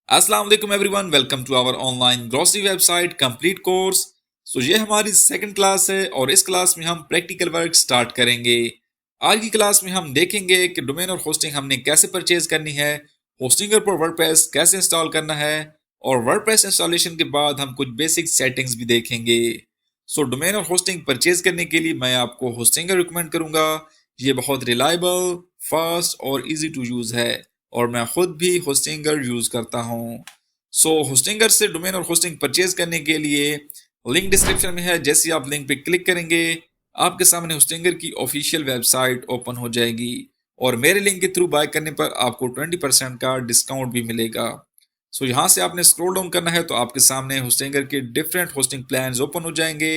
अस्सलाम वालेकुम everyone, welcome to our online grocery website complete course. ये हमारी सेकंड क्लास है और इस क्लास में हम प्रैक्टिकल वर्क स्टार्ट करेंगे। आज की क्लास में हम देखेंगे कि डोमेन और होस्टिंग हमने कैसे परचेज करनी है, होस्टिंगर पर वर्डप्रेस कैसे इंस्टॉल करना है, और वर्डप्रेस इंस्टॉलेशन के बाद हम कुछ बेसिक सेटिंग्स भी देखेंगे। डोमेन और होस्टिंग परचेज करने के लिए मैं आपको होस्टिंगर रिकमेंड करूंगा। ये बहुत रिलायबल, फास्ट और इजी टू यूज है और मैं खुद भी होस्टिंगर यूज करता हूँ। होस्टिंगर से डोमेन और होस्टिंग परचेज करने के लिए लिंक डिस्क्रिप्शन में है। जैसे आप लिंक पे क्लिक करेंगे आपके सामने होस्टिंगर की ऑफिशियल वेबसाइट ओपन हो जाएगी और मेरे लिंक के थ्रू बाय करने पर आपको 20% का डिस्काउंट भी मिलेगा। यहाँ से आपने स्क्रॉल डाउन करना है तो आपके सामने होस्टिंगर के डिफरेंट होस्टिंग प्लान ओपन हो जाएंगे।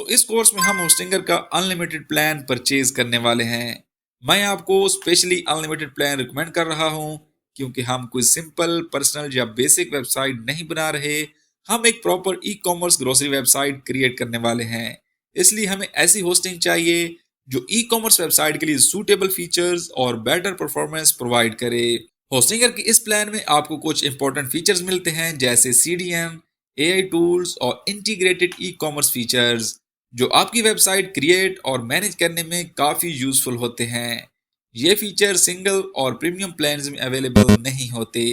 इस कोर्स में हम होस्टिंगर का अनलिमिटेड प्लान परचेज करने वाले हैं। मैं आपको स्पेशली अनलिमिटेड प्लान रिकमेंड कर रहा हूं क्योंकि हम कोई सिंपल पर्सनल या बेसिक वेबसाइट नहीं बना रहे, हम एक proper e commerce grocery website create करने वाले हैं। इसलिए हमें ऐसी होस्टिंग चाहिए जो ई कॉमर्स वेबसाइट के लिए सूटेबल फीचर्स और बेटर परफॉर्मेंस प्रोवाइड करे। होस्टिंगर के इस प्लान में आपको कुछ इंपॉर्टेंट फीचर्स मिलते हैं जैसे CDN, AI टूल्स और इंटीग्रेटेड ई कॉमर्स फीचर्स जो आपकी वेबसाइट क्रिएट और मैनेज करने में काफी यूजफुल होते हैं। ये फीचर सिंगल और प्रीमियम प्लान्स में अवेलेबल नहीं होते,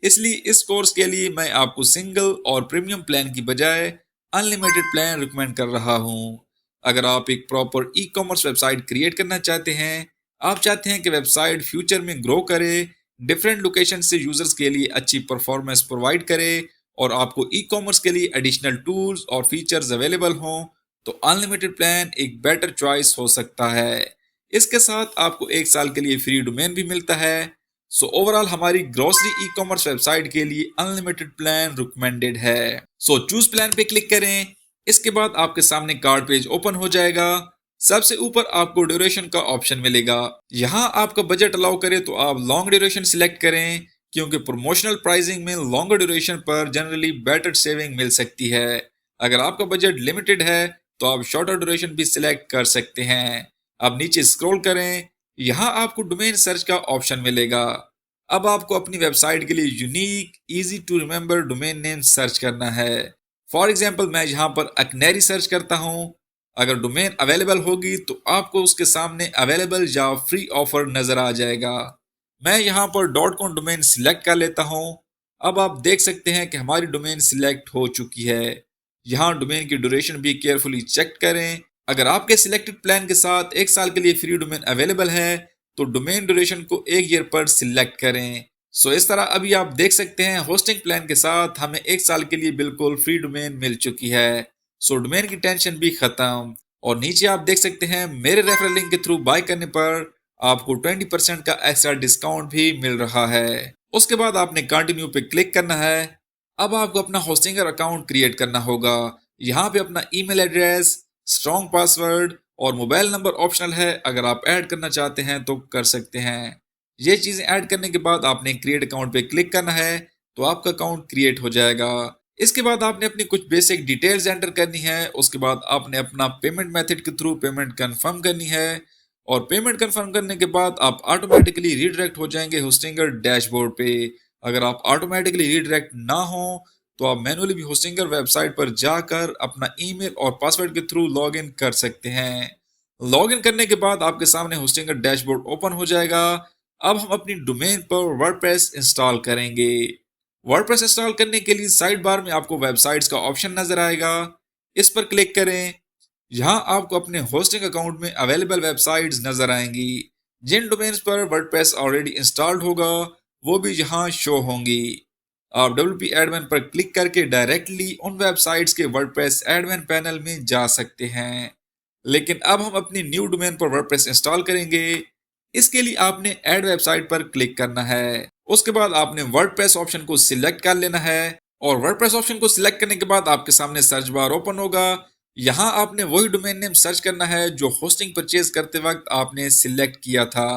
इसलिए इस कोर्स के लिए मैं आपको सिंगल और प्रीमियम प्लान की बजाय अनलिमिटेड प्लान रिकमेंड कर रहा हूँ। अगर आप एक proper e commerce website create करना चाहते हैं, आप चाहते हैं कि वेबसाइट फ्यूचर में ग्रो करे, डिफरेंट लोकेशन से यूजर्स के लिए अच्छी परफॉर्मेंस प्रोवाइड करे और आपको ई कॉमर्स के लिए एडिशनल टूल्स और फीचर्स अवेलेबल हों, तो अनलिमिटेड प्लान एक बेटर चॉइस हो सकता है। इसके साथ आपको 1 साल के लिए फ्री डोमेन भी मिलता है। ओवरऑल हमारी ग्रोसरी ई कॉमर्स वेबसाइट के लिए अनलिमिटेड प्लान रिकमेंडेड है। चूज प्लान पे क्लिक करें। इसके बाद आपके सामने कार्ड पेज ओपन हो जाएगा। सबसे ऊपर आपको ड्यूरेशन का ऑप्शन मिलेगा। यहाँ आपका बजट अलाउ करे तो आप लॉन्ग ड्यूरेशन सिलेक्ट करें क्योंकि प्रमोशनल प्राइसिंग में लॉन्गर ड्यूरेशन पर जनरली बेटर सेविंग मिल सकती है। अगर आपका बजट लिमिटेड है तो आप शॉर्टर ड्यूरेशन भी सिलेक्ट कर सकते हैं। अब नीचे स्क्रॉल करें, यहाँ आपको डोमेन सर्च का ऑप्शन मिलेगा। अब आपको अपनी वेबसाइट के लिए unique, easy to remember domain name search करना है। फॉर एग्जाम्पल मैं यहाँ पर अकनेरी सर्च करता हूँ। अगर डोमेन अवेलेबल होगी तो आपको उसके सामने अवेलेबल या फ्री ऑफर नजर आ जाएगा। मैं यहाँ पर .com डोमेन सिलेक्ट कर लेता हूँ। अब आप देख सकते हैं कि हमारी डोमेन सिलेक्ट हो चुकी है। यहाँ डोमेन की ड्यूरेशन भी केयरफुली चेक करें। अगर आपके सिलेक्टेड प्लान के साथ 1 साल के लिए फ्री डोमेन अवेलेबल है तो डोमेन ड्यूरेशन को 1 ईयर पर सिलेक्ट करें। इस तरह अभी आप देख सकते हैं होस्टिंग प्लान के साथ हमें 1 साल के लिए बिल्कुल फ्री डोमेन मिल चुकी है। डोमेन की टेंशन भी खत्म। और नीचे आप देख सकते हैं मेरे रेफरल लिंक के थ्रू बाय करने पर आपको 20% का एक्स्ट्रा डिस्काउंट भी मिल रहा है। उसके बाद आपने कंटिन्यू पे क्लिक करना है। अब आपको अपना होस्टिंगर अकाउंट क्रिएट करना होगा। यहाँ पे अपना ईमेल एड्रेस, स्ट्रॉन्ग पासवर्ड और मोबाइल नंबर ऑप्शनल है, अगर आप ऐड करना चाहते हैं तो कर सकते हैं। ये चीजें ऐड करने के बाद आपने क्रिएट अकाउंट पे क्लिक करना है तो आपका अकाउंट क्रिएट हो जाएगा। इसके बाद आपने अपनी कुछ बेसिक डिटेल्स एंटर करनी है। उसके बाद आपने अपना पेमेंट मेथड के थ्रू पेमेंट कंफर्म करनी है और पेमेंट कंफर्म करने के बाद आप ऑटोमेटिकली रीडायरेक्ट हो जाएंगे होस्टिंगर डैशबोर्ड पे। अगर आप ऑटोमेटिकली रीडायरेक्ट ना हो तो आप मैनुअली भी होस्टिंगर वेबसाइट पर जाकर अपना ईमेल और पासवर्ड के थ्रू लॉगिन कर सकते हैं। लॉगिन करने के बाद आपके सामने होस्टिंगर डैशबोर्ड ओपन हो जाएगा। अब हम अपनी डोमेन पर वर्डप्रेस इंस्टॉल करेंगे। वर्डप्रेस इंस्टॉल करने के लिए साइड बार में आपको वेबसाइट्स का ऑप्शन नजर आएगा, इस पर क्लिक करें। यहाँ आपको अपने होस्टिंग अकाउंट में अवेलेबल वेबसाइट्स नजर आएंगी। जिन डोमेन्स पर वर्डप्रेस ऑलरेडी इंस्टॉल्ड होगा वो भी यहाँ शो होंगी। आप WP एडमिन पर क्लिक करके डायरेक्टली उन वेबसाइट्स के वर्डप्रेस एडमिन पैनल में जा सकते हैं। लेकिन अब हम अपनी न्यू डोमेन पर वर्डप्रेस इंस्टॉल करेंगे। इसके लिए आपने ऐड वेबसाइट पर क्लिक करना है। उसके बाद आपने वर्डप्रेस ऑप्शन को सिलेक्ट कर लेना है और वर्डप्रेस ऑप्शन को सिलेक्ट करने के बाद आपके सामने सर्च बार ओपन होगा। यहाँ आपने वही डोमेन नेम सर्च करना है जो होस्टिंग परचेज करते वक्त आपने सिलेक्ट किया था।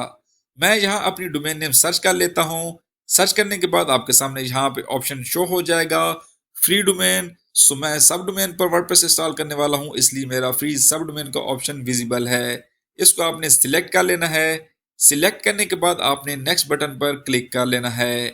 मैं यहाँ अपनी डोमेन नेम सर्च कर लेता हूँ। सर्च करने के बाद आपके सामने यहाँ पे ऑप्शन शो हो जाएगा फ्री डोमेन। मैं सब डोमेन पर वर्डप्रेस इंस्टॉल करने वाला हूँ, इसलिए मेरा फ्री सब डोमेन का ऑप्शन विजिबल है। इसको आपने सिलेक्ट कर लेना है। सिलेक्ट करने के बाद आपने नेक्स्ट बटन पर क्लिक कर लेना है।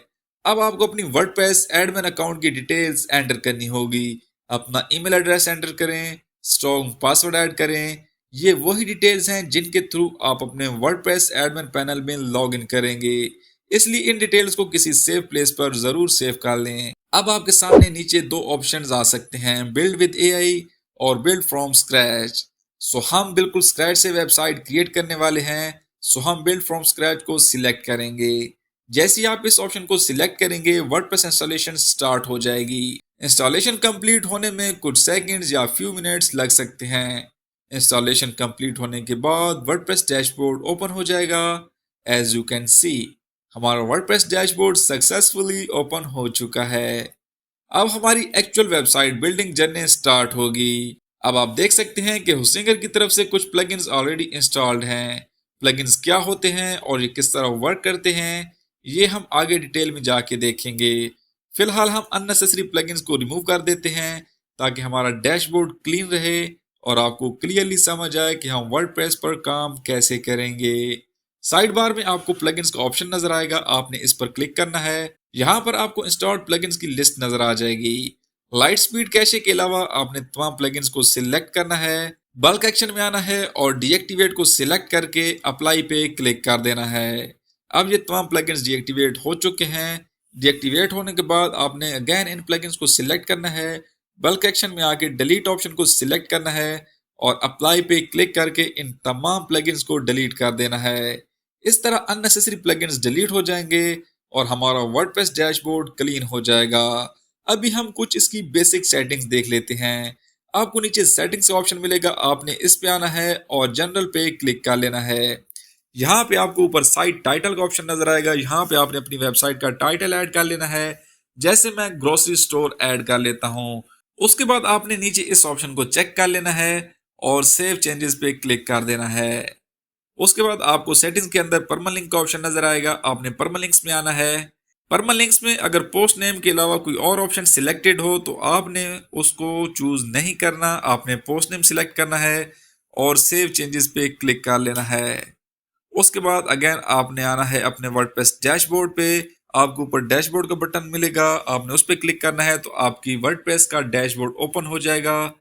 अब आपको अपनी वर्डप्रेस एडमिन अकाउंट की डिटेल्स एंटर करनी होगी। अपना ईमेल एड्रेस एंटर करें, स्ट्रॉन्ग पासवर्ड ऐड करें। ये वही डिटेल्स हैं जिनके थ्रू आप अपने वर्डप्रेस एडमिन पैनल में लॉग इन करेंगे, इसलिए इन डिटेल्स को किसी सेफ प्लेस पर जरूर सेव कर लें। अब आपके सामने नीचे दो ऑप्शंस आ सकते हैं, बिल्ड विद एआई और बिल्ड फ्रॉम स्क्रैच। सो हम बिल्कुल स्क्रैच से वेबसाइट क्रिएट करने वाले हैं, सो हम बिल्ड फ्रॉम स्क्रैच को सिलेक्ट करेंगे। जैसे ही आप इस ऑप्शन को सिलेक्ट करेंगे, वर्डप्रेस इंस्टॉलेशन स्टार्ट हो जाएगी। इंस्टॉलेशन कंप्लीट होने में कुछ सेकंड्स या फ्यू मिनट्स लग सकते हैं। इंस्टॉलेशन कंप्लीट होने के बाद वर्डप्रेस डैशबोर्ड ओपन हो जाएगा। एज यू कैन सी, हमारा वर्डप्रेस डैशबोर्ड सक्सेसफुली ओपन हो चुका है। अब हमारी actual website building journey start होगी। अब आप देख सकते हैं कि हुसिंगर की तरफ से कुछ प्लगइन्स ऑलरेडी इंस्टॉल्ड हैं। प्लगइन्स क्या होते हैं और ये किस तरह वर्क करते हैं, ये हम आगे डिटेल में जाके देखेंगे। फिलहाल हम अननेसेसरी प्लगइन्स को रिमूव कर देते हैं ताकि हमारा डैशबोर्ड क्लीन रहे और आपको क्लियरली समझ आए कि हम वर्डप्रेस पर काम कैसे करेंगे। साइड बार में आपको प्लगइन्स का ऑप्शन नजर आएगा, आपने इस पर क्लिक करना है। यहाँ पर आपको इंस्टॉल्ड प्लगइन्स की लिस्ट नजर आ जाएगी। लाइट स्पीड कैशे के अलावा आपने तमाम प्लगइन्स को सिलेक्ट करना है, बल्क एक्शन में आना है और डीएक्टिवेट को सिलेक्ट करके अप्लाई पे क्लिक कर देना है। अब ये तमाम प्लगइन्स डीएक्टिवेट हो चुके हैं। डीएक्टिवेट होने के बाद आपने अगेन इन प्लगइन्स को सिलेक्ट करना है, बल्क एक्शन में आके डिलीट ऑप्शन को सिलेक्ट करना है और अप्लाई पे क्लिक करके इन तमाम प्लगइन्स को डिलीट कर देना है। इस तरह अननेसेसरी प्लगइन्स डिलीट हो जाएंगे और हमारा वर्डप्रेस डैशबोर्ड क्लीन हो जाएगा। अभी हम कुछ इसकी बेसिक सेटिंग्स देख लेते हैं। आपको नीचे सेटिंग्स का ऑप्शन मिलेगा, आपने इस पे आना है और जनरल पे क्लिक कर लेना है। यहाँ पे आपको ऊपर साइट टाइटल का ऑप्शन नजर आएगा, यहाँ पे आपने अपनी वेबसाइट का टाइटल ऐड कर लेना है। जैसे मैं ग्रोसरी स्टोर ऐड कर लेता हूँ। उसके बाद आपने नीचे इस ऑप्शन को चेक कर लेना है और सेव चेंजेस पे क्लिक कर देना है। उसके बाद आपको सेटिंग्स के अंदर परमालिंक का ऑप्शन नजर आएगा, आपने परमालिंक्स में आना है। परमालिंक्स में अगर पोस्ट नेम के अलावा कोई और ऑप्शन सिलेक्टेड हो तो आपने उसको चूज नहीं करना, आपने पोस्ट नेम सिलेक्ट करना है और सेव चेंजेस पे क्लिक कर लेना है। उसके बाद अगेन आपने आना है अपने वर्डप्रेस डैशबोर्ड पे। आपको ऊपर डैशबोर्ड का बटन मिलेगा, आपने उस पर क्लिक करना है तो आपकी वर्डप्रेस का डैशबोर्ड ओपन हो जाएगा।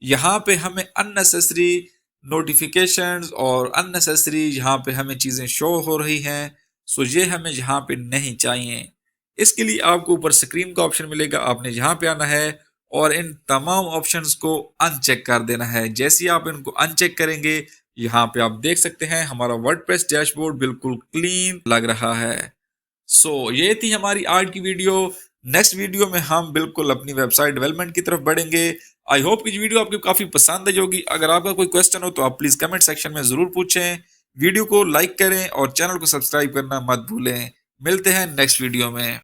यहाँ पे हमें अननेसेसरी नोटिफिकेशंस और अननेसेसरी यहाँ पे हमें चीजें शो हो रही हैं, सो ये हमें यहाँ पे नहीं चाहिए। इसके लिए आपको ऊपर स्क्रीन का ऑप्शन मिलेगा, आपने यहाँ पे आना है और इन तमाम ऑप्शंस को अनचेक कर देना है। जैसे ही आप इनको अनचेक करेंगे, यहाँ पे आप देख सकते हैं हमारा वर्डप्रेस डैशबोर्ड बिल्कुल क्लीन लग रहा है। ये थी हमारी आज की वीडियो। नेक्स्ट वीडियो में हम बिल्कुल अपनी वेबसाइट डेवलपमेंट की तरफ बढ़ेंगे। आई होप कि वीडियो आपको काफी पसंद आई होगी। अगर आपका कोई क्वेश्चन हो तो आप प्लीज कमेंट सेक्शन में जरूर पूछें। वीडियो को लाइक करें और चैनल को सब्सक्राइब करना मत भूलें। मिलते हैं नेक्स्ट वीडियो में।